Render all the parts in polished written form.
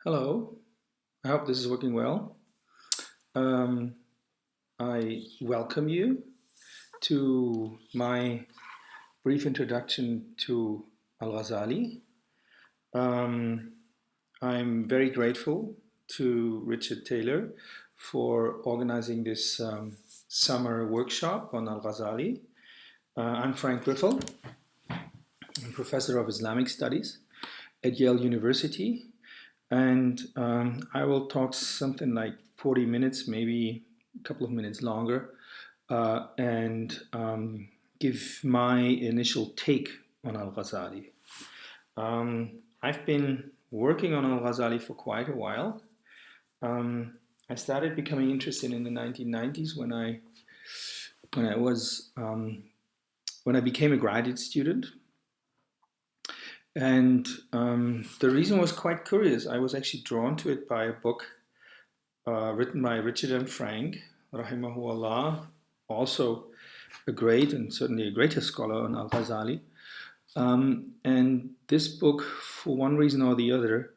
Hello, I hope this is working well. Um, I welcome you to my brief introduction to al-Ghazali. Um, I'm very grateful to Richard Taylor for organizing this summer workshop on al-Ghazali. I'm Frank Griffel. I'm professor of Islamic Studies at Yale University. And I will talk something like 40 minutes, maybe a couple of minutes longer, and give my initial take on al-Ghazali. I've been working on al-Ghazali for quite a while. I started becoming interested in the 1990s when I became a graduate student. And the reason was quite curious. I was actually drawn to it by a book written by Richard M. Frank, rahimahullah, also a great and certainly a greater scholar on al-Ghazali. And this book, for one reason or the other,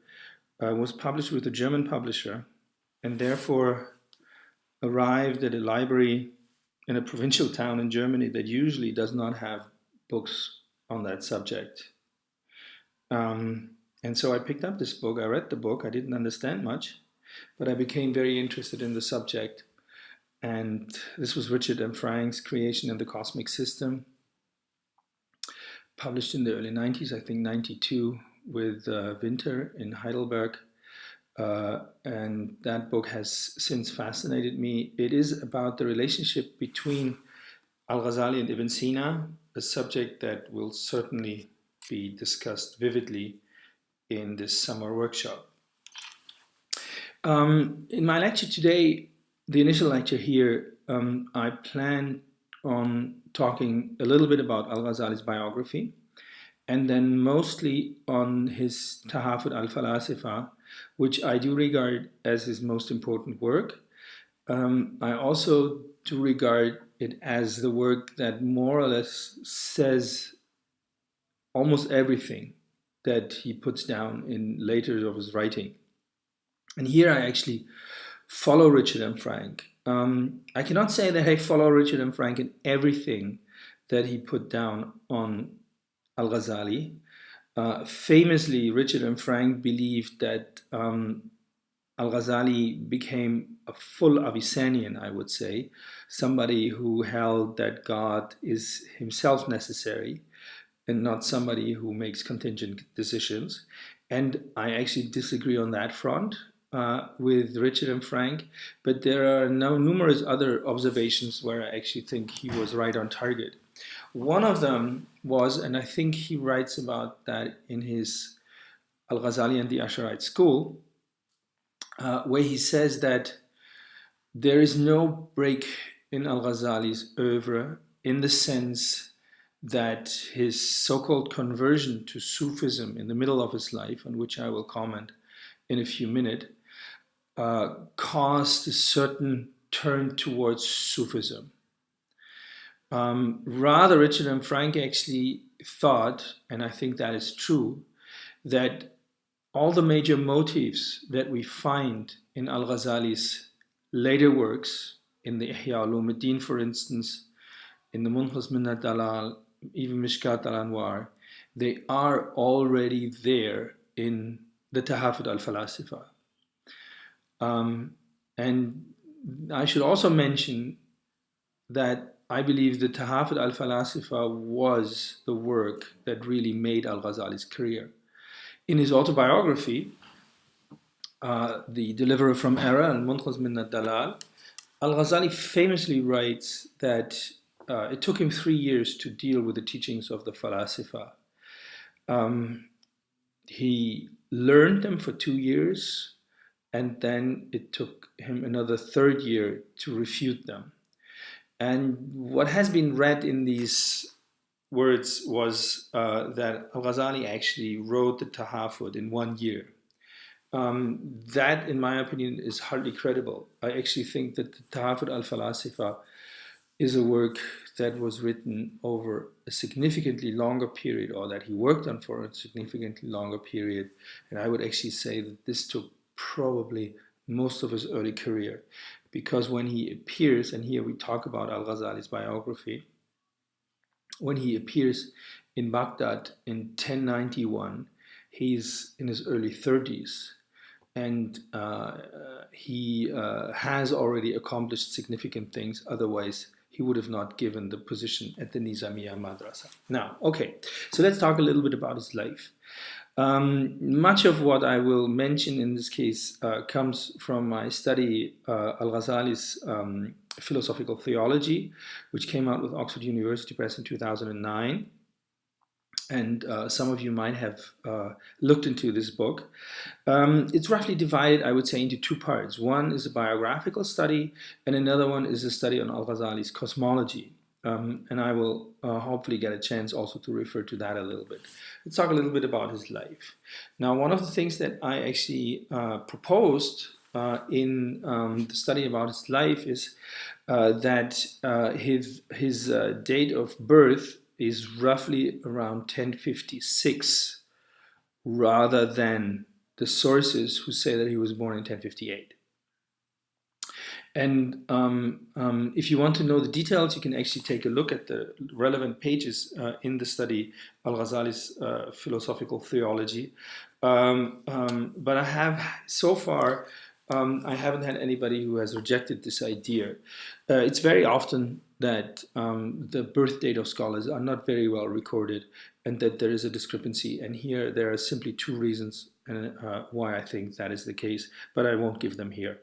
was published with a German publisher and therefore arrived at a library in a provincial town in Germany that usually does not have books on that subject. And so I picked up this book, I read the book, I didn't understand much, but I became very interested in the subject. And this was Richard M. Frank's Creation and the Cosmic System, published in the early 90s, I think 92, with Winter in Heidelberg. And that book has since fascinated me. It is about the relationship between al-Ghazali and Ibn Sina, a subject that will certainly be discussed vividly in this summer workshop. In my lecture today, the initial lecture here, I plan on talking a little bit about al-Ghazali's biography, and then mostly on his Tahafut al-Falasifa, which I do regard as his most important work. I also do regard it as the work that more or less says almost everything that he puts down in later of his writing. And here I actually follow Richard M. Frank. I cannot say that I follow Richard M. Frank in everything that he put down on al-Ghazali. Famously, Richard M. Frank believed that al-Ghazali became a full Avicennian, I would say, somebody who held that God is himself necessary and not somebody who makes contingent decisions. And I actually disagree on that front with Richard M. Frank, but there are now numerous other observations where I actually think he was right on target. One of them was, and I think he writes about that in his Al-Ghazali and the Asharite School, where he says that there is no break in Al-Ghazali's oeuvre in the sense that his so-called conversion to Sufism in the middle of his life, on which I will comment in a few minutes, caused a certain turn towards Sufism. Rather, Richard M. Frank actually thought, and I think that is true, that all the major motifs that we find in al-Ghazali's later works, in the Ihya Ulumuddin, for instance, in the Munqidh min ad-Dalal, even Mishkat al-Anwar, they are already there in the Tahafut al-Falasifa. And I should also mention that I believe the Tahafut al-Falasifa was the work that really made al-Ghazali's career. In his autobiography, The Deliverer from Error, al-Munqidh min ad-Dalal, al-Ghazali famously writes that it took him 3 years to deal with the teachings of the Falasifa. He learned them for 2 years, and then it took him another 3rd year to refute them. And what has been read in these words was that al-Ghazali actually wrote the Tahafut in 1 year. That, in my opinion, is hardly credible. I actually think that the Tahafut al-Falasifa is a work that was written over a significantly longer period, or that he worked on for a significantly longer period. And I would actually say that this took probably most of his early career, because when he appears, and here we talk about al-Ghazali's biography, when he appears in Baghdad in 1091, he's in his early 30s, and he has already accomplished significant things. Otherwise, he would have not given the position at the Nizamiya Madrasa. Now, okay, so let's talk a little bit about his life. Much of what I will mention in this case comes from my study, al-Ghazali's Philosophical Theology, which came out with Oxford University Press in 2009. And some of you might have looked into this book. It's roughly divided, I would say, into two parts. One is a biographical study, and another one is a study on al-Ghazali's cosmology. And I will hopefully get a chance also to refer to that a little bit. Let's talk a little bit about his life. Now, one of the things that I actually proposed in the study about his life is that his date of birth is roughly around 1056, rather than the sources who say that he was born in 1058. And if you want to know the details, you can actually take a look at the relevant pages in the study, al-Ghazali's Philosophical Theology. But I have, so far, I haven't had anybody who has rejected this idea. It's very often that the birth date of scholars are not very well recorded, and that there is a discrepancy. And here there are simply two reasons why I think that is the case, but I won't give them here.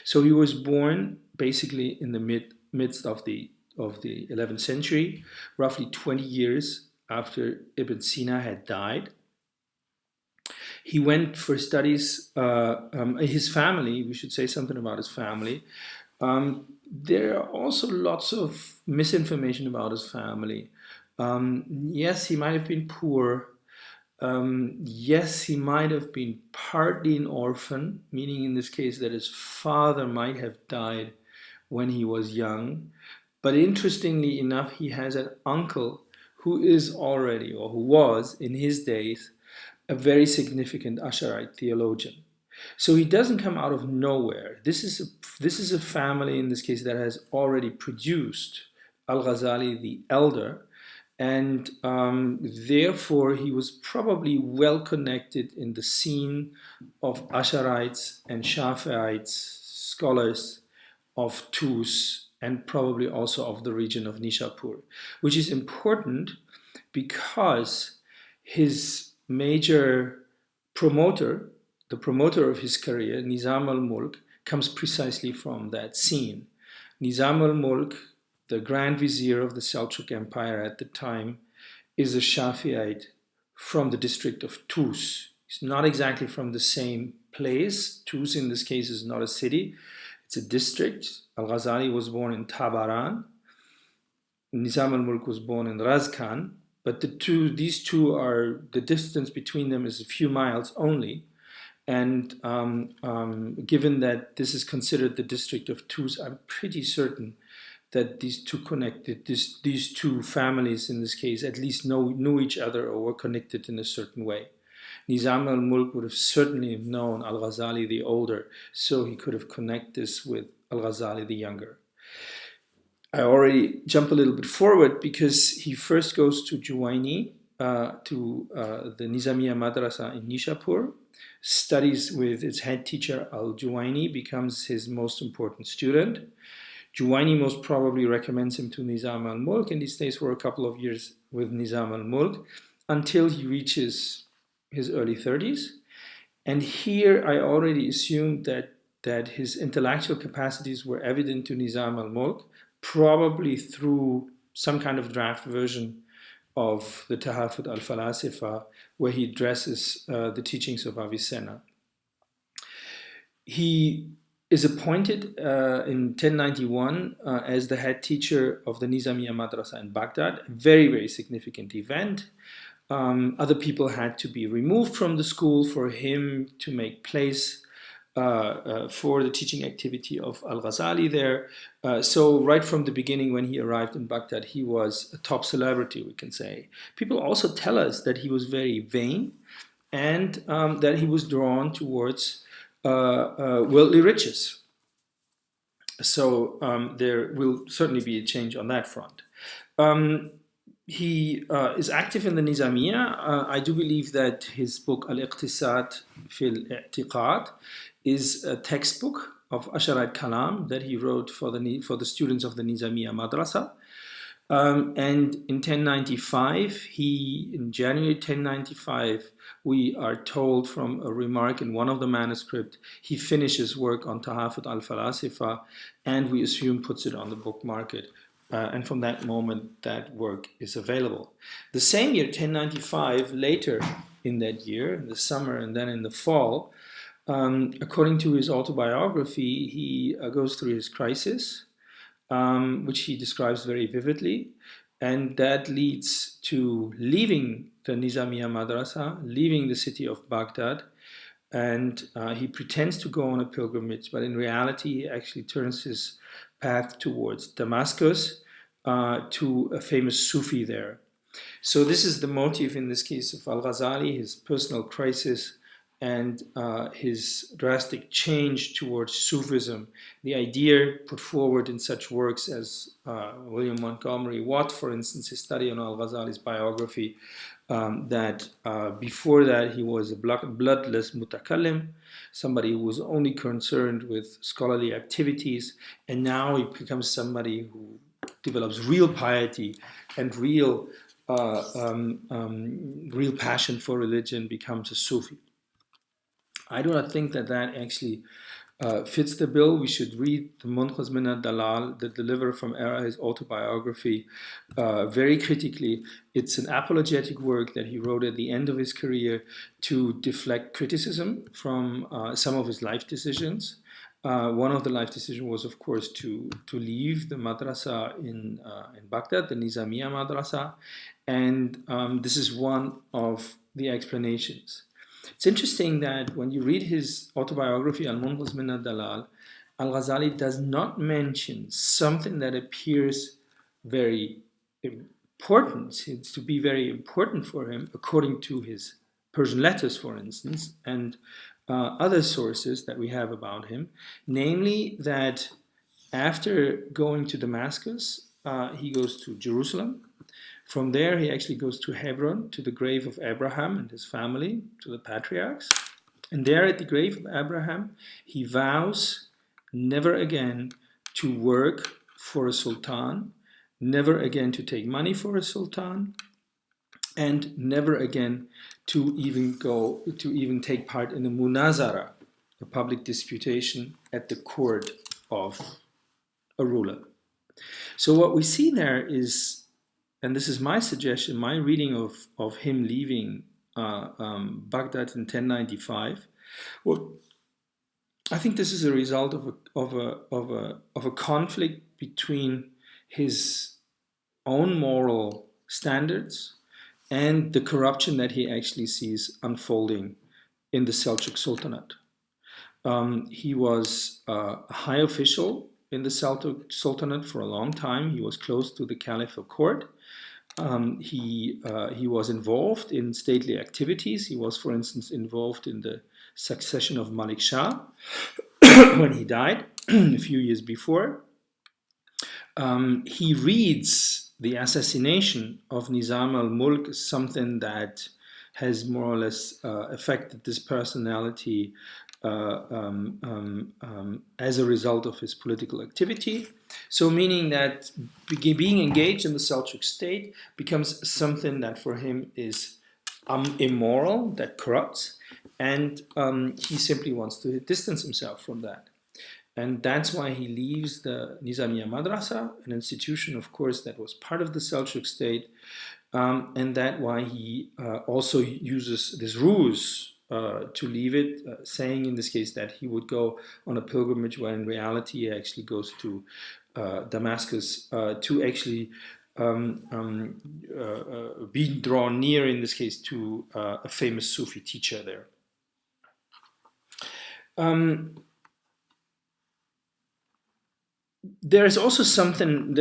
So he was born basically in the midst of the 11th century, roughly 20 years after Ibn Sina had died. He went for studies. His family, we should say something about his family. There are also lots of misinformation about his family. Yes, he might have been poor. Yes, he might have been partly an orphan, meaning in this case that his father might have died when he was young. But interestingly enough, he has an uncle who is already, or who was in his days, a very significant Asharite theologian. So he doesn't come out of nowhere. This is a family, in this case, that has already produced al-Ghazali the elder, and therefore he was probably well connected in the scene of Asharites and Shafi'ites, scholars of Tus, and probably also of the region of Nishapur, which is important because his major promoter, the promoter of his career, Nizam al-Mulk, comes precisely from that scene. Nizam al-Mulk, the Grand Vizier of the Seljuk Empire at the time, is a Shafi'ite from the district of Tus. He's not exactly from the same place. Tus, in this case, is not a city. It's a district. Al-Ghazali was born in Tabaran. Nizam al-Mulk was born in Razkan. But these two are, the distance between them is a few miles only. And given that this is considered the district of Tus, I'm pretty certain that these two families, in this case, at least knew each other or were connected in a certain way. Nizam al-Mulk would have certainly known al-Ghazali the older, so he could have connected this with al-Ghazali the younger. I already jump a little bit forward because he first goes to Juwaini, to the Nizamiya Madrasa in Nishapur, studies with its head teacher al-Juwaini, becomes his most important student. Juwaini most probably recommends him to Nizam al-Mulk, and he stays for a couple of years with Nizam al-Mulk until he reaches his early 30s. And here I already assumed that his intellectual capacities were evident to Nizam al-Mulk, probably through some kind of draft version of the Tahafut al-Falasifa, where he addresses the teachings of Avicenna. He is appointed in 1091 as the head teacher of the Nizamiya Madrasa in Baghdad, a very, very significant event. Other people had to be removed from the school for him to make place for the teaching activity of al-Ghazali there. So right from the beginning, when he arrived in Baghdad, he was a top celebrity, we can say. People also tell us that he was very vain and that he was drawn towards worldly riches. So there will certainly be a change on that front. He is active in the Nizamiya. I do believe that his book Al-Iqtisad fil I'tiqad is a textbook of Asharat Kalam that he wrote for the students of the Nizamiya Madrasa. And in 1095, in January 1095, we are told from a remark in one of the manuscripts, he finishes work on Tahafut al-Falasifa, and we assume puts it on the book market. And from that moment, that work is available. The same year, 1095, later in that year, in the summer and then in the fall, according to his autobiography, he goes through his crisis, which he describes very vividly, and that leads to leaving the Nizamiya Madrasa, leaving the city of Baghdad, and he pretends to go on a pilgrimage, but in reality he actually turns his path towards Damascus, to a famous Sufi there. So this is the motive in this case of al-Ghazali, his personal crisis, and his drastic change towards Sufism. The idea put forward in such works as William Montgomery Watt, for instance, his study on al-Ghazali's biography, that before that he was a bloodless mutakallim, somebody who was only concerned with scholarly activities, and now he becomes somebody who develops real piety and real passion for religion, becomes a Sufi. I do not think that actually fits the bill. We should read the Munqidh min al-Dalal, the Deliverer from Error, his autobiography, very critically. It's an apologetic work that he wrote at the end of his career to deflect criticism from some of his life decisions. One of the life decisions was, of course, to leave the madrasa in Baghdad, the Nizamiya Madrasa, and this is one of the explanations. It's interesting that when you read his autobiography, Al-Munqidh min al-Dalal, al-Ghazali does not mention something that appears very important, seems to be very important for him, according to his Persian letters, for instance, and other sources that we have about him, namely that after going to Damascus, he goes to Jerusalem. From there, he actually goes to Hebron, to the grave of Abraham and his family, to the patriarchs. And there at the grave of Abraham, he vows never again to work for a sultan, never again to take money for a sultan, and never again to even take part in a munazara, a public disputation at the court of a ruler. So what we see there is, and this is my suggestion, my reading of him leaving Baghdad in 1095. Well, I think this is a result of a conflict between his own moral standards and the corruption that he actually sees unfolding in the Seljuk Sultanate. He was a high official in the Seljuk Sultanate for a long time. He was close to the Caliphal court. He was involved in stately activities. He was, for instance, involved in the succession of Malik Shah when he died a few years before. He reads the assassination of Nizam al-Mulk as something that has more or less affected this personality as a result of his political activity. So meaning that being engaged in the Seljuk state becomes something that for him is immoral, that corrupts, and he simply wants to distance himself from that. And that's why he leaves the Nizamiya Madrasa, an institution, of course, that was part of the Seljuk state, and that's why he also uses this ruse to leave it, saying in this case that he would go on a pilgrimage, when in reality he actually goes to Damascus to actually be drawn near, in this case, to a famous Sufi teacher there. Um, there's also something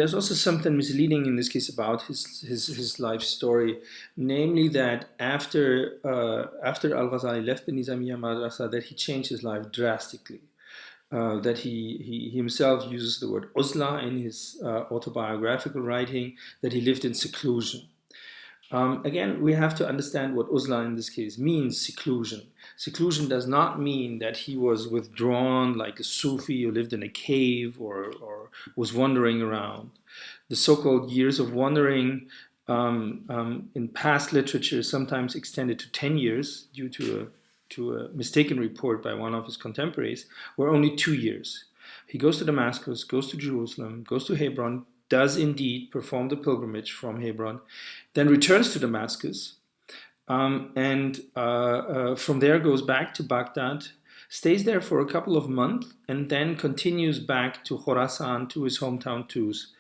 misleading in this case about his life story, namely that after al-Ghazali left the Nizamiya Madrasa, that he changed his life drastically. That he himself uses the word uzla in his autobiographical writing, that he lived in seclusion. Again, we have to understand what uzla in this case means, seclusion. Seclusion does not mean that he was withdrawn like a Sufi who lived in a cave or was wandering around. The so-called years of wandering in past literature sometimes extended to 10 years due to a mistaken report by one of his contemporaries, were only 2 years. He goes to Damascus, goes to Jerusalem, goes to Hebron, does indeed perform the pilgrimage from Hebron, then returns to Damascus, and from there goes back to Baghdad, stays there for a couple of months, and then continues back to Khorasan, to his hometown Tus,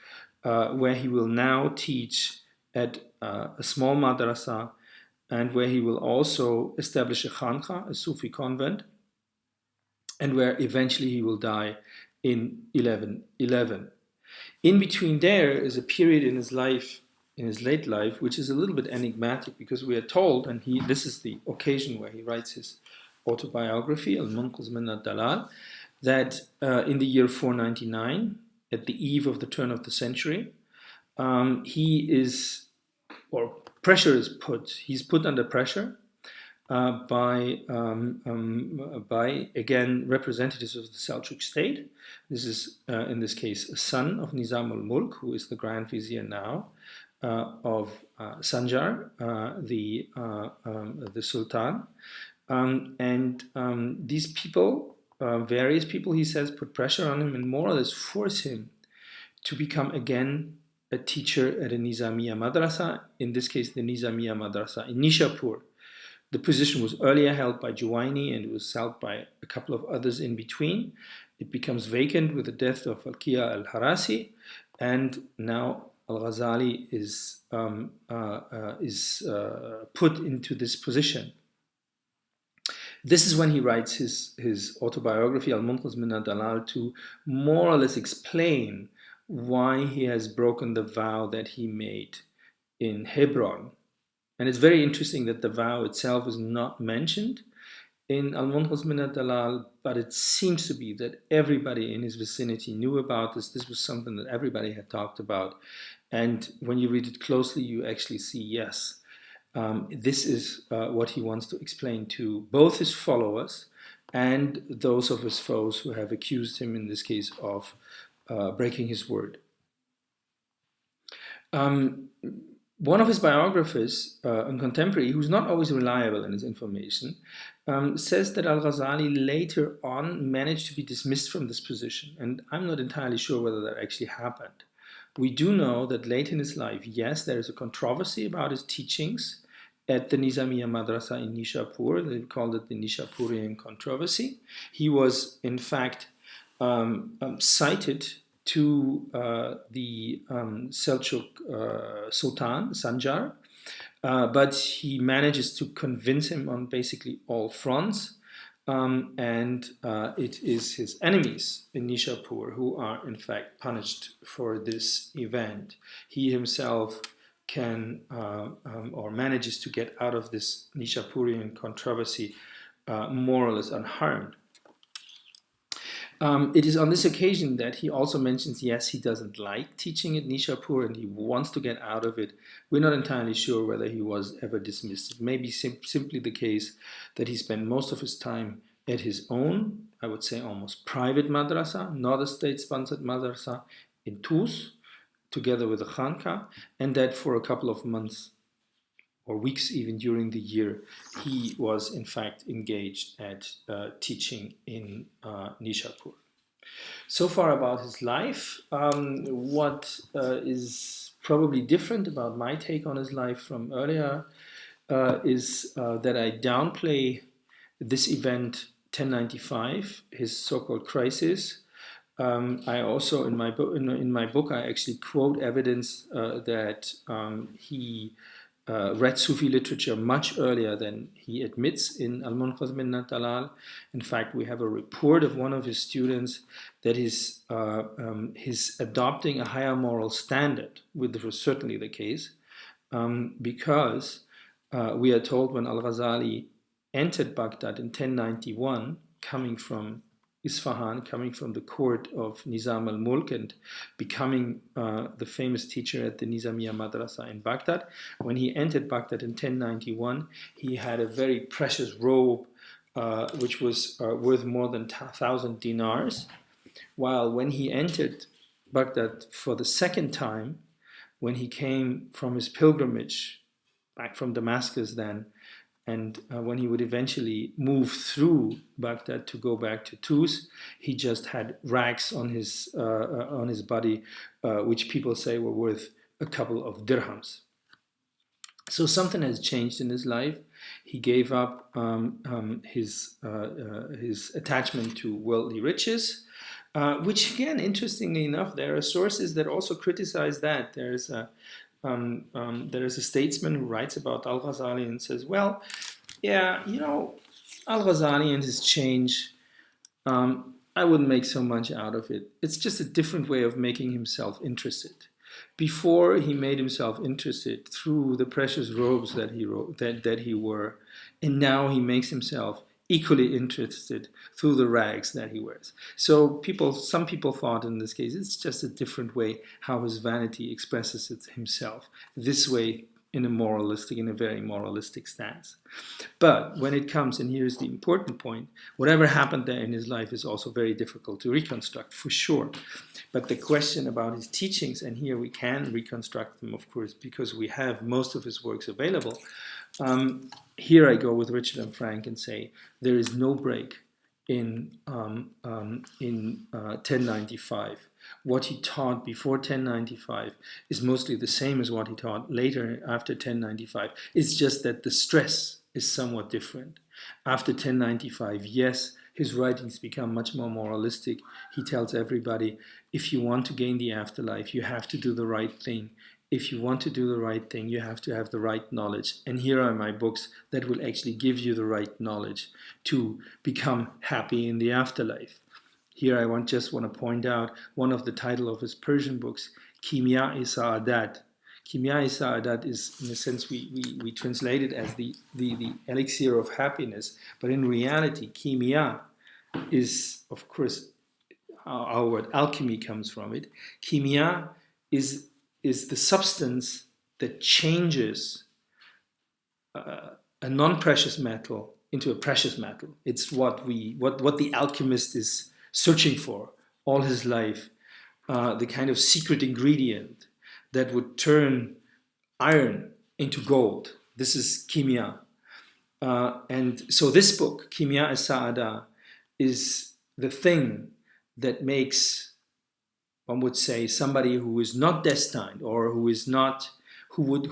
where he will now teach at a small madrasa, and where he will also establish a khanqa, a Sufi convent, and where eventually he will die in 1111. In between there is a period in his life, in his late life, which is a little bit enigmatic, because we are told, and this is the occasion where he writes his autobiography, Al-Munqidh min ad-Dalal, that in the year 499, at the eve of the turn of the century, he's put under pressure by again representatives of the Seljuk state. This is in this case a son of Nizam al-Mulk, who is the Grand Vizier now of Sanjar, the Sultan, and these people, various people, he says, put pressure on him and more or less force him to become again a teacher at a Nizamiya Madrasa, in this case the Nizamiya Madrasa in Nishapur. The position was earlier held by Juwaini, and it was held by a couple of others in between. It becomes vacant with the death of Al-Qiyya al-Harasi, and now al-Ghazali is put into this position. This is when he writes his autobiography, Al-Munqidh min ad-Dalal, to more or less explain why he has broken the vow that he made in Hebron. And it's very interesting that the vow itself is not mentioned in Al-Munqidh min ad-Dalal, but it seems to be that everybody in his vicinity knew about this. This was something that everybody had talked about. And when you read it closely, you actually see, yes, this is what he wants to explain to both his followers and those of his foes who have accused him, in this case, of breaking his word. One of his biographers, a contemporary, who's not always reliable in his information, says that al-Ghazali later on managed to be dismissed from this position. And I'm not entirely sure whether that actually happened. We do know that late in his life, yes, there is a controversy about his teachings at the Nizamiya Madrasa in Nishapur. They called it the Nishapurian controversy. He was, in fact, cited to the Seljuk Sultan, Sanjar, but he manages to convince him on basically all fronts, and it is his enemies in Nishapur who are in fact punished for this event. He himself can or manages to get out of this Nishapurian controversy more or less unharmed. It is on this occasion that he also mentions, yes, he doesn't like teaching at Nishapur and he wants to get out of it. We're not entirely sure whether he was ever dismissed. It may be simply the case that he spent most of his time at his own, I would say almost private madrasa, not a state-sponsored madrasa, in Tus, together with the Khanqa, and that for a couple of months or weeks even during the year, he was in fact engaged at teaching in Nishapur. So far about his life. What is probably different about my take on his life from earlier is that I downplay this event 1095, his so-called crisis. I also, in my book, I actually quote evidence that he read Sufi literature much earlier than he admits in Al-Munqadh min Dalal. In fact, we have a report of one of his students that is adopting a higher moral standard, which was certainly the case, because we are told when al-Ghazali entered Baghdad in 1091, coming from Isfahan, coming from the court of Nizam al-Mulk and becoming the famous teacher at the Nizamiya Madrasa in Baghdad. When he entered Baghdad in 1091, he had a very precious robe which was worth more than 1,000 dinars, while when he entered Baghdad for the second time, when he came from his pilgrimage back from Damascus then, and when he would eventually move through Baghdad to go back to Tus, he just had rags on his body, which people say were worth a couple of dirhams. So something has changed in his life. He gave up his attachment to worldly riches, which again, interestingly enough, there are sources that also criticize that. There is a statesman who writes about al-Ghazali and says, well, yeah, you know, al-Ghazali and his change, I wouldn't make so much out of it. It's just a different way of making himself interested. Before he made himself interested through the precious robes that he wrote, that he wore, and now he makes himself equally interested through the rags that he wears. So some people thought in this case, it's just a different way how his vanity expresses it himself. This way in a very moralistic stance. But when it comes, and here's the important point, whatever happened there in his life is also very difficult to reconstruct, for sure. But the question about his teachings, and here we can reconstruct them, of course, because we have most of his works available. Here I go with Richard and Frank and say there is no break in 1095. What he taught before 1095 is mostly the same as what he taught later after 1095. It's just that the stress is somewhat different. After 1095, yes, his writings become much more moralistic. He tells everybody, if you want to gain the afterlife, you have to do the right thing. If you want to do the right thing, you have to have the right knowledge. And here are my books that will actually give you the right knowledge to become happy in the afterlife. Here I just want to point out one of the title of his Persian books, Kimya-i Sa'adat. Kimya-i Sa'adat is, in a sense, we translate it as the elixir of happiness. But in reality, kimya is, of course, our word alchemy comes from it. Kimya is the substance that changes a non-precious metal into a precious metal. It's what the alchemist is searching for all his life, the kind of secret ingredient that would turn iron into gold. This is kimya. And so this book, Kimya as-Sa'ada, is the thing that makes, one would say, somebody who is not destined or who would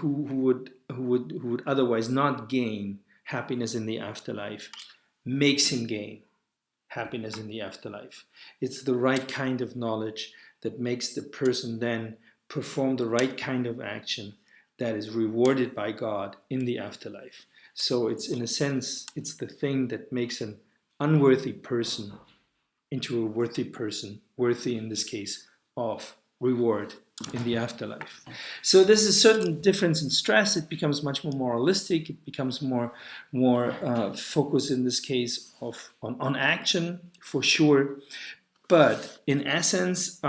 otherwise not gain happiness in the afterlife, makes him gain happiness in the afterlife. It's the right kind of knowledge that makes the person then perform the right kind of action that is rewarded by God in the afterlife. So it's, in a sense, it's the thing that makes an unworthy person into a worthy person, worthy in this case of reward in the afterlife. So there's a certain difference in stress. It becomes much more moralistic. It becomes more focused in this case on action, for sure. But in essence,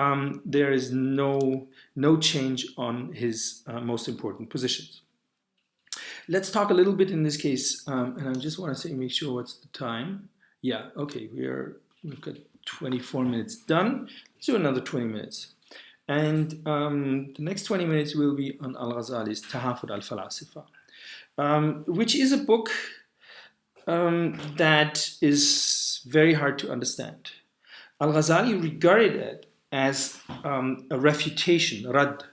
there is no change on his most important positions. Let's talk a little bit in this case, and I just want to say, make sure what's the time. Yeah, okay, we've got 24 minutes done. Let's do another 20 minutes. And the next 20 minutes will be on al-Ghazali's Tahafut al-Falasifa, which is a book that is very hard to understand. Al-Ghazali regarded it as a refutation, rad,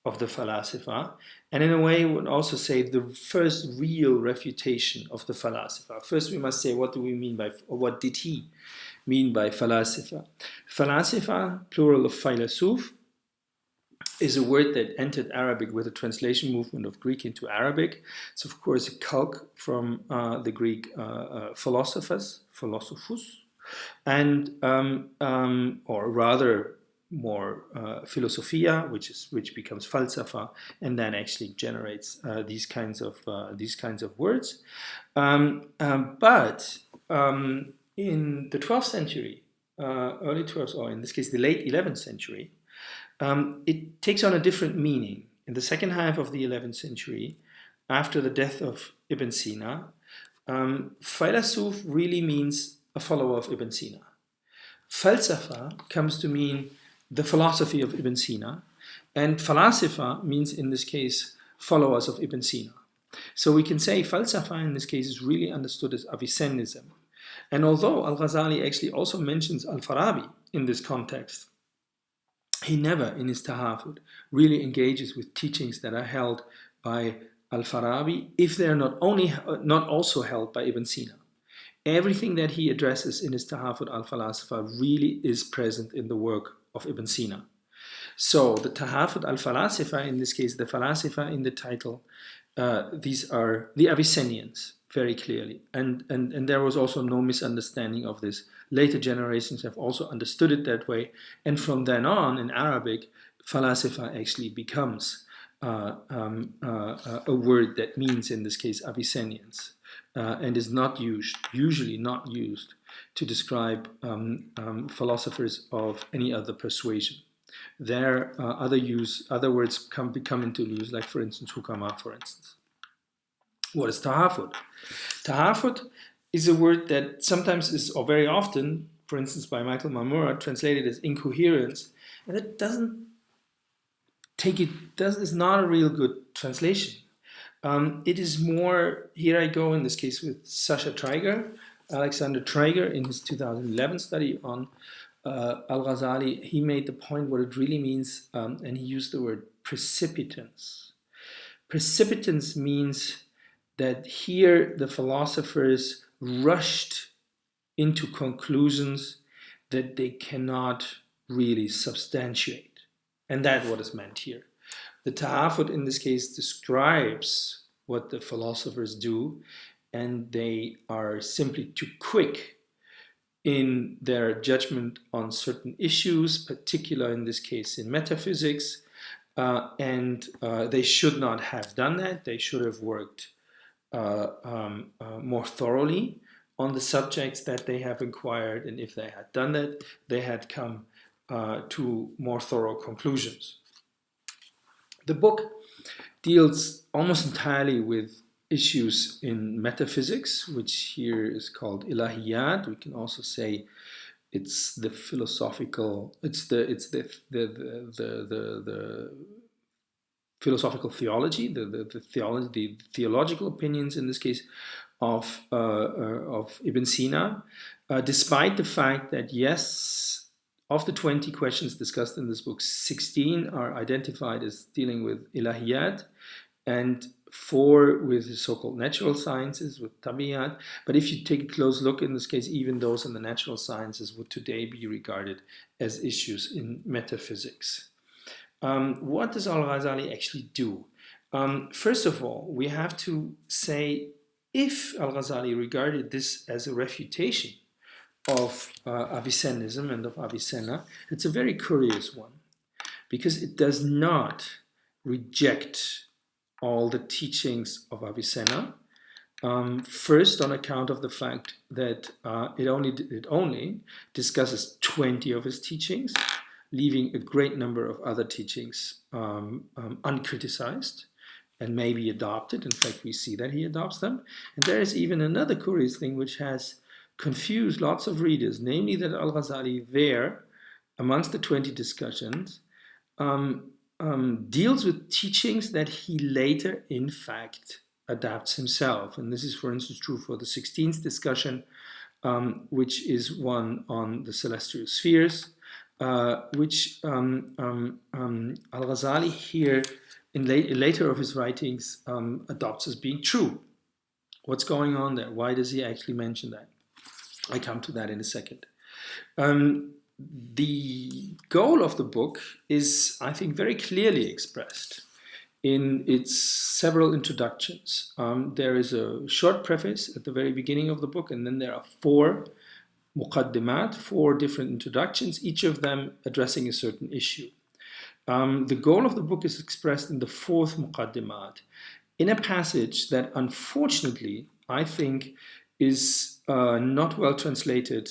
of the Falasifa, and in a way would also say the first real refutation of the Falasifa. First we must say, what do we mean by, or what did he mean by Falasifa? Falasifa, plural of Philasuf, is a word that entered Arabic with the translation movement of Greek into Arabic. It's of course a calque from the Greek philosophus, and or rather more philosophia, which becomes falsafa, and then actually generates these kinds of words. But in the 12th century, early 12th, or in this case the late 11th century, it takes on a different meaning. In the second half of the 11th century, after the death of Ibn Sina, Philasuf really means a follower of Ibn Sina. Falsafa comes to mean the philosophy of Ibn Sina, and Falasifa means, in this case, followers of Ibn Sina. So we can say Falsafa in this case is really understood as Avicennism. And although al-Ghazali actually also mentions al-Farabi in this context, he never, in his Tahafut, really engages with teachings that are held by al-Farabi if they are not also held by Ibn Sina. Everything that he addresses in his Tahafut al-Falasifa really is present in the work of Ibn Sina. So the Tahafut al-Falasifa, in this case the Falasifa in the title, these are the Avicennians, very clearly. And there was also no misunderstanding of this. Later generations have also understood it that way. And from then on, in Arabic, Falasifa actually becomes a word that means, in this case, Avicennians, and is usually not used to describe philosophers of any other persuasion. There, other words come into use, like for instance, hukama, for instance. What is Tahafut? Tahafut is a word that sometimes is, or very often, for instance, by Michael Mamura, translated as incoherence, and it is not a real good translation. It is more, here I go in this case with Alexander Traeger, in his 2011 study on al-Ghazali. He made the point what it really means, and he used the word precipitance. Precipitance means that here the philosophers rushed into conclusions that they cannot really substantiate. And that's what is meant here. The Tahafut in this case describes what the philosophers do, and they are simply too quick in their judgment on certain issues, particularly in this case in metaphysics, and they should not have done that. They should have worked more thoroughly on the subjects that they have inquired, and if they had done that, they had come to more thorough conclusions. The book deals almost entirely with issues in metaphysics, which here is called ilahiyat. We can also say it's the philosophical, the philosophical theology, the theological opinions in this case of Ibn Sina, despite the fact that yes, of the 20 questions discussed in this book, 16 are identified as dealing with ilahiyat, and 4 with the so-called natural sciences, with tabiyat. But if you take a close look in this case, even those in the natural sciences would today be regarded as issues in metaphysics. What does al-Ghazali actually do? First of all, we have to say, if al-Ghazali regarded this as a refutation of Avicennism and of Avicenna, it's a very curious one, because it does not reject all the teachings of Avicenna. First, on account of the fact that it only discusses 20 of his teachings, leaving a great number of other teachings uncriticized and maybe adopted. In fact, we see that he adopts them. And there is even another curious thing which has confused lots of readers, namely that al-Ghazali there, amongst the 20 discussions, deals with teachings that he later, in fact, adapts himself. And this is, for instance, true for the 16th discussion, which is one on the celestial spheres, which al-Ghazali here, in later of his writings, adopts as being true. What's going on there? Why does he actually mention that? I come to that in a second. the goal of the book is, I think, very clearly expressed in its several introductions. There is a short preface at the very beginning of the book, and then there are 4 muqaddimat, 4 different introductions, each of them addressing a certain issue. The goal of the book is expressed in the 4th muqaddimat, in a passage that unfortunately, I think, is not well translated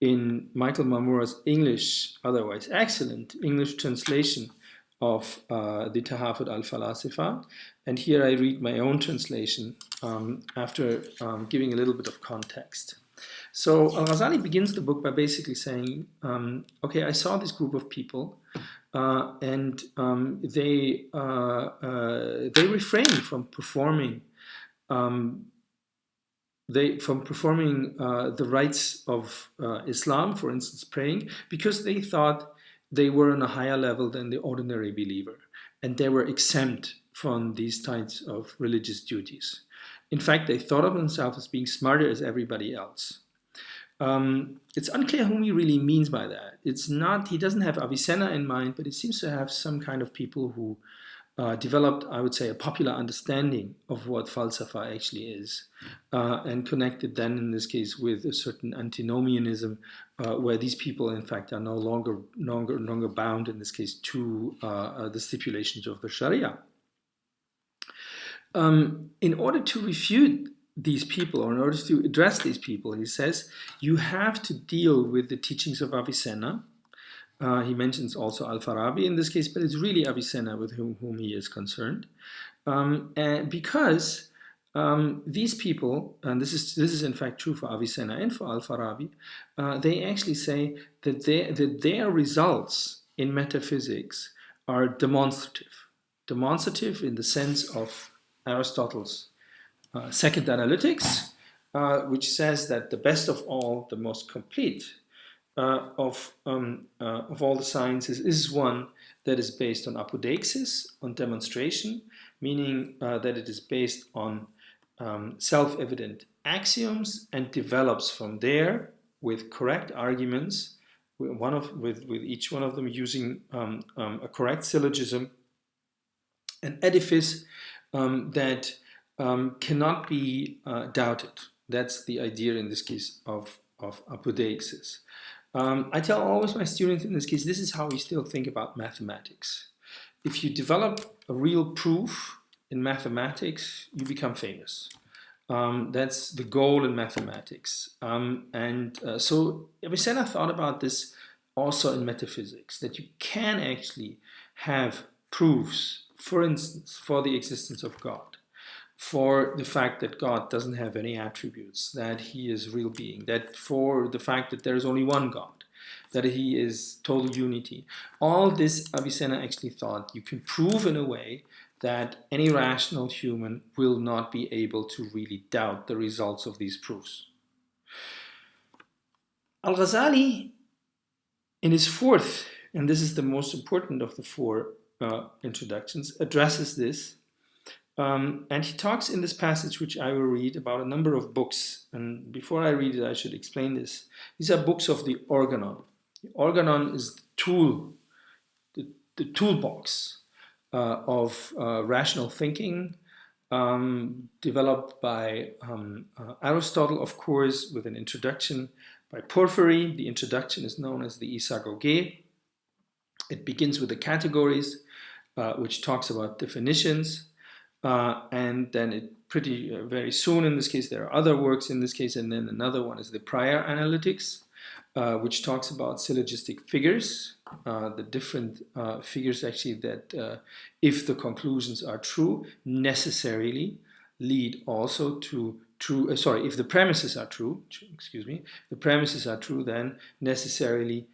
in Michael Marmora's English, otherwise excellent English translation of the Tahafut al-Falasifa. And here I read my own translation after giving a little bit of context. So al-Ghazali begins the book by basically saying, okay, I saw this group of people and they refrain from performing the rites of Islam, for instance, praying, because they thought they were on a higher level than the ordinary believer, and they were exempt from these types of religious duties. In fact, they thought of themselves as being smarter as everybody else. It's unclear whom he really means by that. It's not, he doesn't have Avicenna in mind, but it seems to have some kind of people who developed, I would say, a popular understanding of what falsafa actually is, and connected then, in this case, with a certain antinomianism, where these people, in fact, are no longer bound, in this case, to the stipulations of the Sharia. In order to refute these people, or in order to address these people, he says, you have to deal with the teachings of Avicenna. He mentions also al-Farabi in this case, but it's really Avicenna with whom he is concerned. And because these people, and this is in fact true for Avicenna and for al-Farabi, they actually say that their results in metaphysics are demonstrative. Demonstrative in the sense of Aristotle's second analytics, which says that the best of all, the most complete of all the sciences is one that is based on apodeixis, on demonstration, meaning that it is based on self-evident axioms and develops from there with correct arguments, with each one of them using a correct syllogism, an edifice that cannot be doubted. That's the idea in this case of apodeixis. I tell always my students in this case, this is how we still think about mathematics. If you develop a real proof in mathematics, you become famous. That's the goal in mathematics. So Avicenna thought about this also in metaphysics, that you can actually have proofs, for instance, for the existence of God, for the fact that God doesn't have any attributes, that he is real being, that for the fact that there is only one God, that he is total unity. All this Avicenna actually thought you can prove in a way that any rational human will not be able to really doubt the results of these proofs. Al-Ghazali, in his 4th, and this is the most important of the 4 introductions, addresses this. And he talks in this passage, which I will read, about a number of books. And before I read it, I should explain this. These are books of the organon. The organon is the tool, the toolbox of rational thinking, developed by Aristotle, of course, with an introduction by Porphyry. The introduction is known as the Isagoge. It begins with the categories, which talks about definitions. And then it very soon, in this case, there are other works in this case, and then another one is the prior analytics, which talks about syllogistic figures, the different figures actually that, if the conclusions are true, necessarily lead also to true, if the premises are true, the premises are true, then necessarily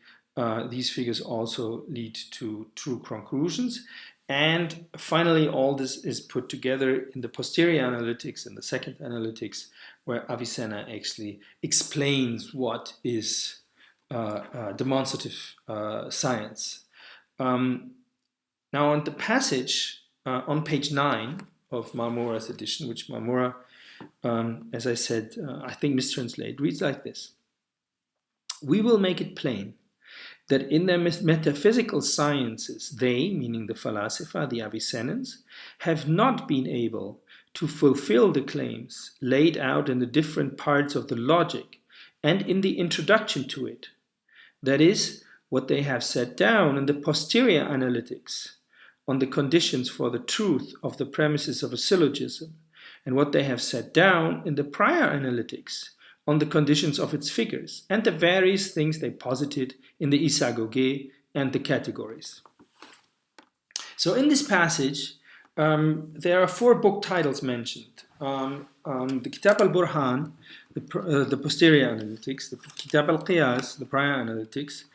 these figures also lead to true conclusions. And finally, all this is put together in the posterior analytics and the second analytics, where Avicenna actually explains what is demonstrative science. Now, on the passage on page 9 of Marmora's edition, which Marmora, as I said, I think mistranslate, reads like this. We will make it plain that in their metaphysical sciences, they, meaning the Falasifa, the Avicennians, have not been able to fulfill the claims laid out in the different parts of the logic and in the introduction to it. That is, what they have set down in the posterior analytics on the conditions for the truth of the premises of a syllogism, and what they have set down in the prior analytics on the conditions of its figures, and the various things they posited in the isagoge and the categories. So in this passage, there are 4 book titles mentioned. The Kitab al-Burhan, the posterior analytics, the Kitab al-Qiyas, the prior analytics,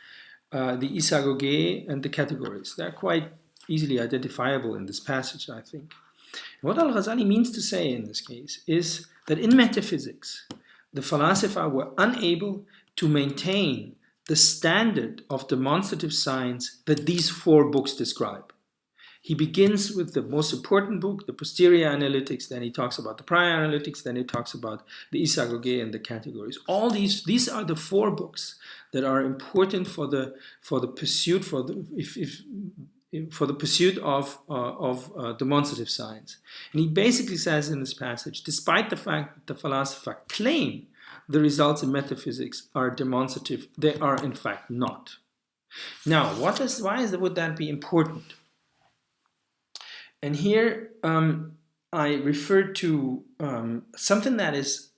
the isagoge, and the categories. They're quite easily identifiable in this passage, I think. What al-Ghazali means to say in this case is that in metaphysics, the Falasifa were unable to maintain the standard of demonstrative science that these 4 books describe. He begins with the most important book, the posterior analytics, then he talks about the prior analytics, then he talks about the isagoge and the categories. All these are the 4 books that are important for the pursuit of demonstrative science. And he basically says in this passage, despite the fact that the Falasifa claim the results in metaphysics are demonstrative, they are in fact not. Now, would that be important? And here I refer to something that is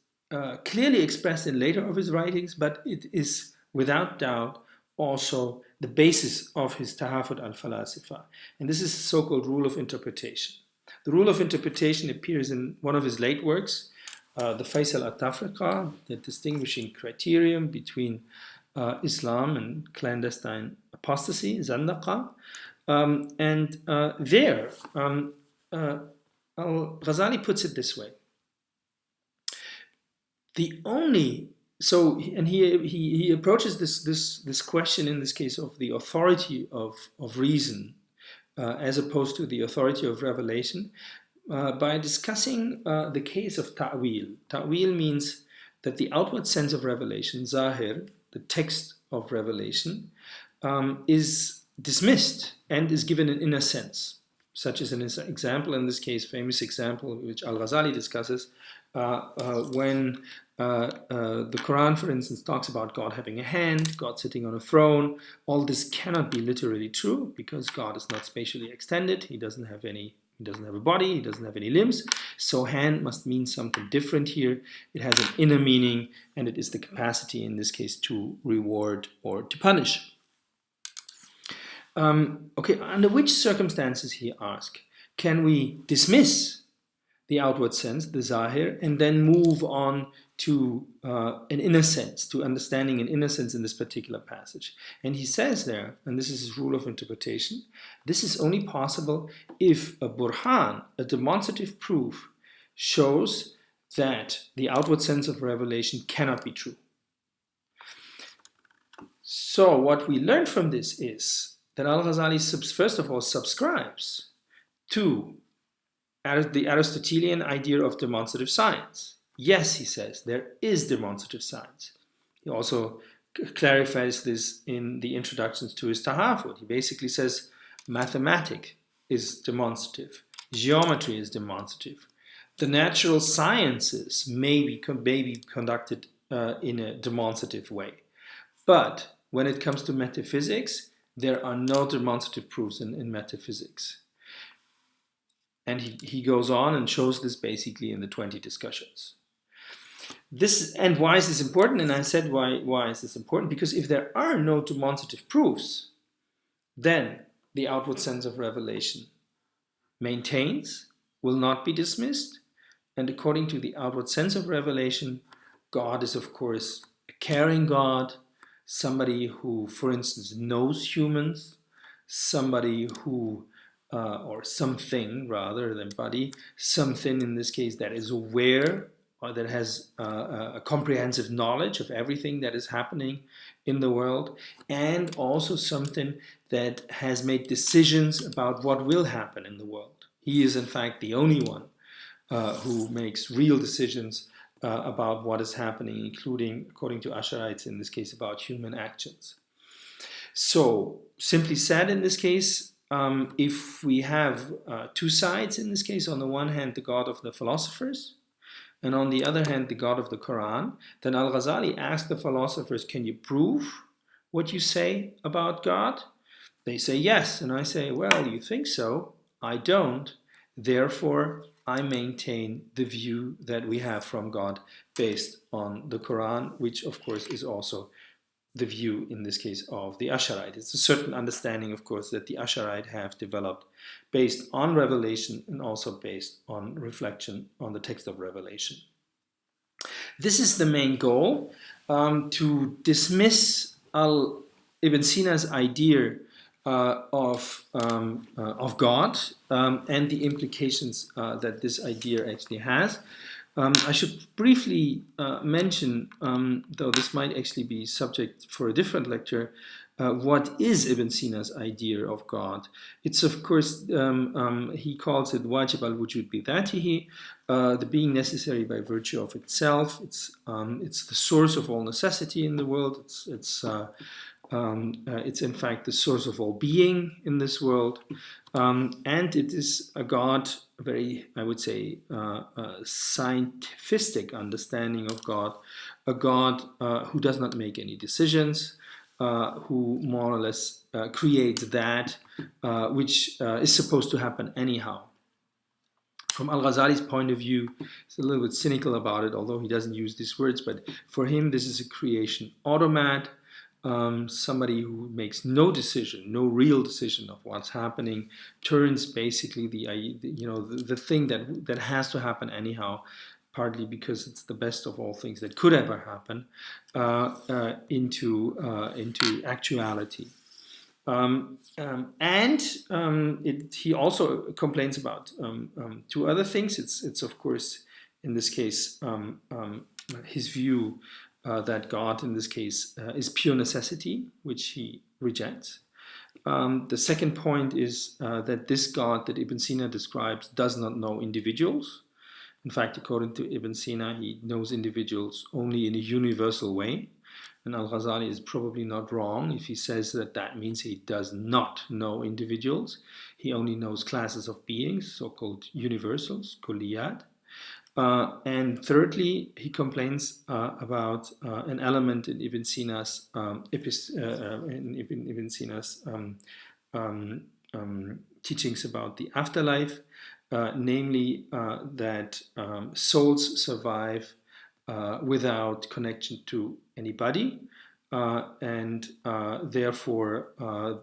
clearly expressed in later of his writings, but it is without doubt also the basis of his Tahafut al-Falasifa. And this is the so-called rule of interpretation. The rule of interpretation appears in one of his late works, the Faisal al-Tafriqa, the distinguishing criterion between Islam and clandestine apostasy, Zandaqa. There, al-Ghazali puts it this way. He approaches this question in this case of the authority of reason as opposed to the authority of revelation by discussing the case of ta'wil. Ta'wil means that the outward sense of revelation, zahir, the text of revelation, is dismissed and is given an inner sense, such as an example, in this case, famous example, which al-Ghazali discusses, when the Quran, for instance, talks about God having a hand, God sitting on a throne. All this cannot be literally true because God is not spatially extended. He doesn't have a body, he doesn't have any limbs. So hand must mean something different here. It has an inner meaning, and it is the capacity, in this case, to reward or to punish. Under which circumstances, he asks, can we dismiss the outward sense, the zahir, and then move on to an inner sense, to understanding an inner sense in this particular passage? And he says there, and this is his rule of interpretation, this is only possible if a burhan, a demonstrative proof, shows that the outward sense of revelation cannot be true. So what we learn from this is that al-Ghazali, first of all, subscribes to the Aristotelian idea of demonstrative science. Yes, he says, there is demonstrative science. He also clarifies this in the introductions to his Tahafut. He basically says mathematics is demonstrative, geometry is demonstrative. The natural sciences may be conducted in a demonstrative way. But when it comes to metaphysics, there are no demonstrative proofs in metaphysics. And he goes on and shows this basically in the 20 discussions. And why is this important? And I said, why is this important? Because if there are no demonstrative proofs, then the outward sense of revelation maintains, will not be dismissed. And according to the outward sense of revelation, God is, of course, a caring God, somebody who, for instance, knows humans, somebody who or something rather than body, something in this case that is aware or that has a comprehensive knowledge of everything that is happening in the world, and also something that has made decisions about what will happen in the world. He is in fact the only one who makes real decisions about what is happening, including, according to Ash'arites, in this case, about human actions. So, simply said, in this case, if we have two sides in this case, on the one hand, the God of the philosophers, and on the other hand, the God of the Quran, then al-Ghazali asked the philosophers, can you prove what you say about God? They say yes, and I say, well, you think so? I don't. Therefore, I maintain the view that we have from God based on the Quran, which of course is also the view in this case of the Asharite. It's a certain understanding, of course, that the Asharite have developed based on revelation and also based on reflection on the text of Revelation. This is the main goal, to dismiss Ibn Sina's idea of God and the implications that this idea actually has. I should briefly mention, though this might actually be subject for a different lecture, what is Ibn Sina's idea of God. It's, of course, he calls it wajib al-wujud bi-dhatihi, the being necessary by virtue of itself. It's the source of all necessity in the world. It's in fact the source of all being in this world, and it is a God, a very, I would say, scientific understanding of God, a God who does not make any decisions, who more or less creates that which is supposed to happen anyhow. From al-Ghazali's point of view, he's a little bit cynical about it, although he doesn't use these words, but for him this is a creation automat, somebody who makes no decision, no real decision of what's happening, turns basically the thing that has to happen anyhow, partly because it's the best of all things that could ever happen, into actuality. He also complains about two other things. It's of course, in this case, his view that God, in this case, is pure necessity, which he rejects. The second point is that this God that Ibn Sina describes does not know individuals. In fact, according to Ibn Sina, he knows individuals only in a universal way. And al-Ghazali is probably not wrong if he says that that means he does not know individuals. He only knows classes of beings, so-called universals, kulliyat. And thirdly, he complains about an element in Ibn Sina's teachings about the afterlife, namely that souls survive without connection to anybody, and therefore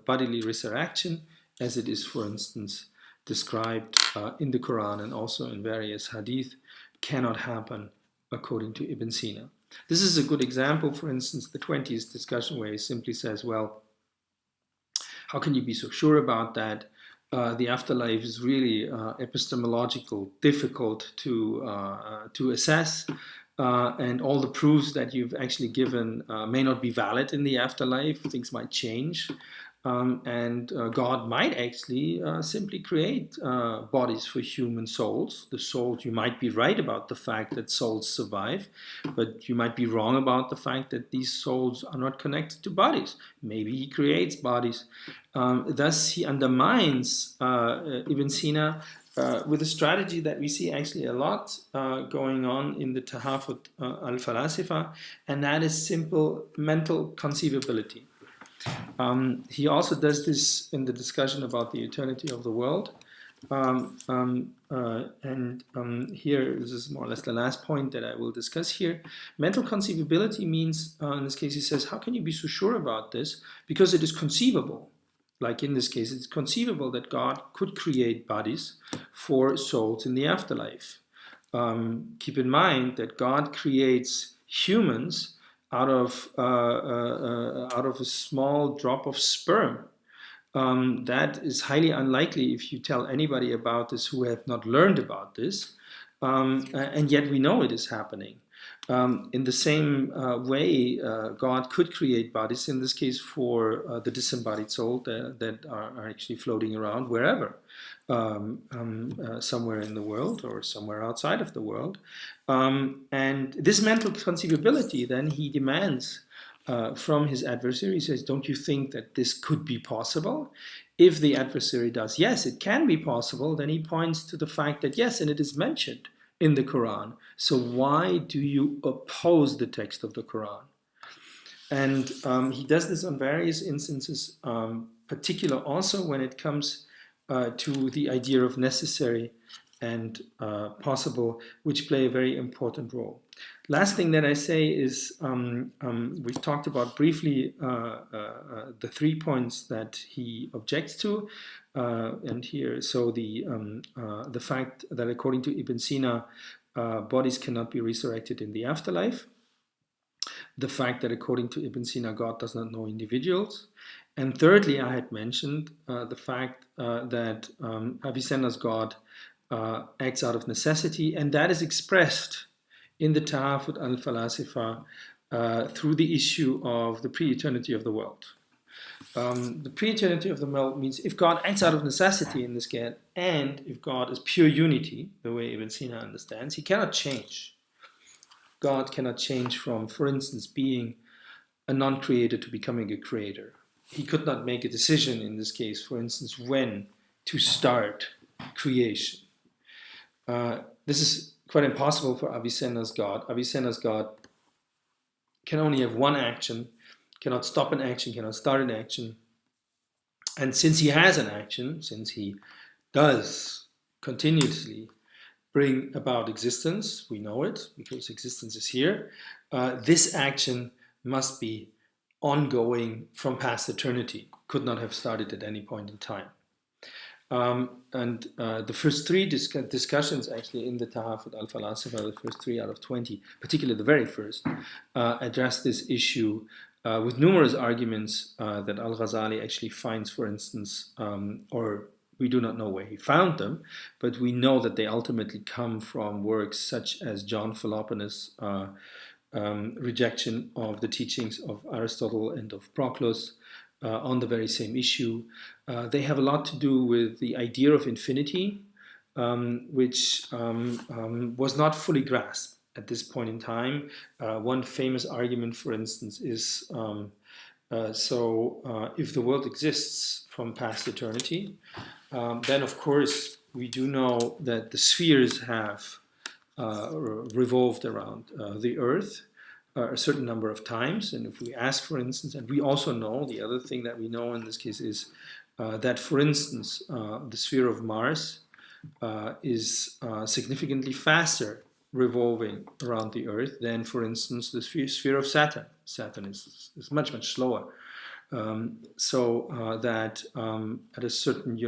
bodily resurrection, as it is, for instance, described in the Quran and also in various hadith, cannot happen according to Ibn Sina. This is a good example, for instance, the 20th discussion, where he simply says, well, how can you be so sure about that? The afterlife is really epistemological, difficult to assess, and all the proofs that you've actually given may not be valid in the afterlife. Things might change, and God might actually simply create bodies for human souls. The souls, you might be right about the fact that souls survive, but you might be wrong about the fact that these souls are not connected to bodies. Maybe he creates bodies. Thus, he undermines Ibn Sina with a strategy that we see actually a lot going on in the Tahafut al-Falasifa, and that is simple mental conceivability. He also does this in the discussion about the eternity of the world. Here, this is more or less the last point that I will discuss here. Mental conceivability means, in this case, he says, how can you be so sure about this? Because it is conceivable. Like in this case, it's conceivable that God could create bodies for souls in the afterlife. Keep in mind that God creates humans out of a small drop of sperm. That is highly unlikely if you tell anybody about this who have not learned about this, and yet we know it is happening. In the same way, God could create bodies, in this case for the disembodied soul that are actually floating around wherever, somewhere in the world or somewhere outside of the world. And this mental conceivability, then he demands from his adversary. He says, don't you think that this could be possible? If the adversary does, yes, it can be possible, then he points to the fact that, yes, and it is mentioned in the Quran. So why do you oppose the text of the Quran? And he does this on various instances, particular also when it comes to the idea of necessary and possible, which play a very important role. Last thing that I say is we've talked about briefly the 3 points that he objects to, and here, so the fact that according to Ibn Sina, bodies cannot be resurrected in the afterlife, the fact that according to Ibn Sina, God does not know individuals, and thirdly, I had mentioned the fact that Avicenna's God acts out of necessity, and that is expressed in the Tahafut al-Falasifa through the issue of the pre-eternity of the world. The pre-eternity of the world means if God acts out of necessity in this case, and if God is pure unity, the way Ibn Sina understands, he cannot change. God cannot change from, for instance, being a non-creator to becoming a creator. He could not make a decision in this case, for instance, when to start creation. This is quite impossible for Avicenna's God. Avicenna's God can only have one action, cannot stop an action, cannot start an action. And since he has an action, since he does continuously bring about existence, we know it because existence is here, this action must be ongoing from past eternity, could not have started at any point in time. The first 3 discussions actually in the Tahafut al-Falasifa, the first 3 out of 20, particularly the very first, address this issue with numerous arguments that al-Ghazali actually finds, for instance, or we do not know where he found them, but we know that they ultimately come from works such as John Philoponus' rejection of the teachings of Aristotle and of Proclus on the very same issue. They have a lot to do with the idea of infinity, which was not fully grasped at this point in time. One famous argument, for instance, is if the world exists from past eternity, then of course we do know that the spheres have revolved around the Earth a certain number of times. And if we ask, for instance, and we also know, the other thing that we know in this case is that, for instance, the sphere of Mars is significantly faster revolving around the Earth than, for instance, the sphere of Saturn. Saturn is much, much slower. That at a certain,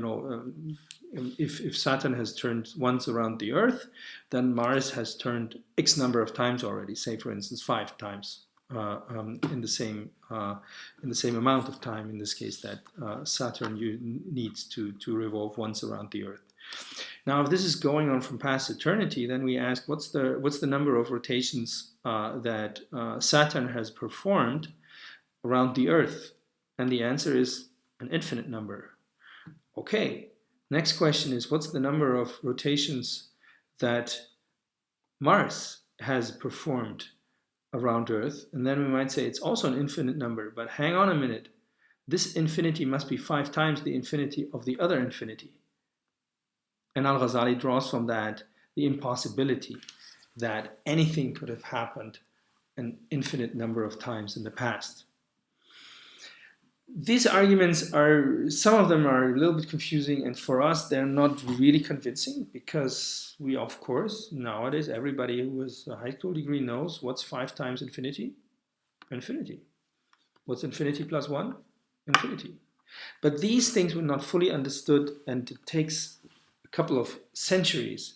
if Saturn has turned once around the Earth, then Mars has turned X number of times already. Say, for instance, 5 times in the same amount of time. In this case, that Saturn needs to revolve once around the Earth. Now, if this is going on from past eternity, then we ask, what's the number of rotations that Saturn has performed around the Earth? And the answer is an infinite number. Okay. Next question is, what's the number of rotations that Mars has performed around Earth? And then we might say it's also an infinite number, but hang on a minute. This infinity must be 5 times the infinity of the other infinity. And al-Ghazali draws from that the impossibility that anything could have happened an infinite number of times in the past. These arguments some of them are a little bit confusing, and for us they're not really convincing, because we, of course, nowadays everybody who has a high school degree knows what's 5 times infinity? Infinity. What's infinity plus 1? Infinity. But these things were not fully understood, and it takes a couple of centuries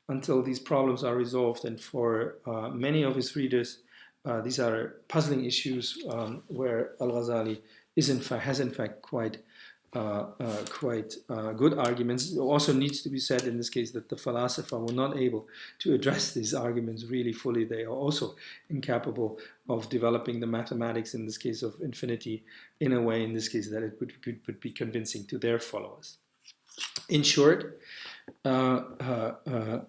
until these problems are resolved, and for many of his readers these are puzzling issues where al-Ghazali has in fact quite good arguments. It also needs to be said in this case that the Falasifa were not able to address these arguments really fully. They are also incapable of developing the mathematics, in this case of infinity, in a way, in this case, that it would be convincing to their followers. In short, al-Ghazali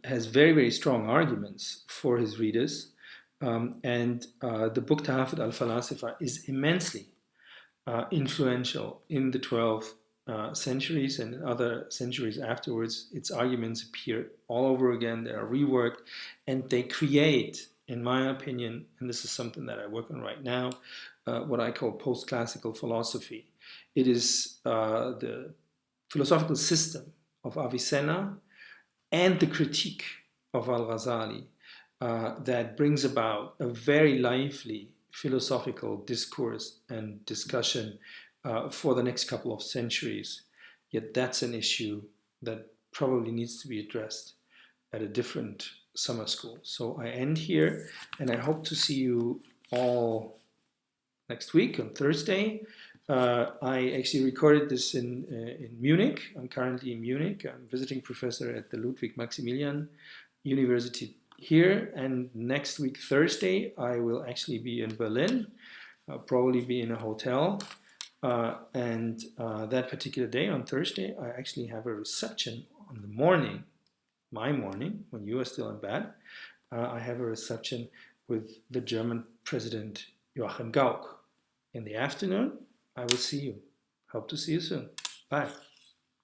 has very, very strong arguments for his readers, And the book Tahafut al-Falasifa is immensely influential in the 12th centuries and other centuries afterwards. Its arguments appear all over again, they are reworked, and they create, in my opinion, and this is something that I work on right now, what I call post-classical philosophy. It is the philosophical system of Avicenna and the critique of al-Ghazali that brings about a very lively philosophical discourse and discussion for the next couple of centuries. Yet that's an issue that probably needs to be addressed at a different summer school. So I end here, and I hope to see you all next week on Thursday. I actually recorded this in Munich. I'm currently in Munich. I'm visiting professor at the Ludwig Maximilian University here. And next week, Thursday, I will actually be in Berlin. I'll probably be in a hotel. And that particular day, on Thursday, I actually have a reception on the morning, my morning, when you are still in bed. I have a reception with the German President Joachim Gauck. In the afternoon, I will see you. Hope to see you soon. Bye.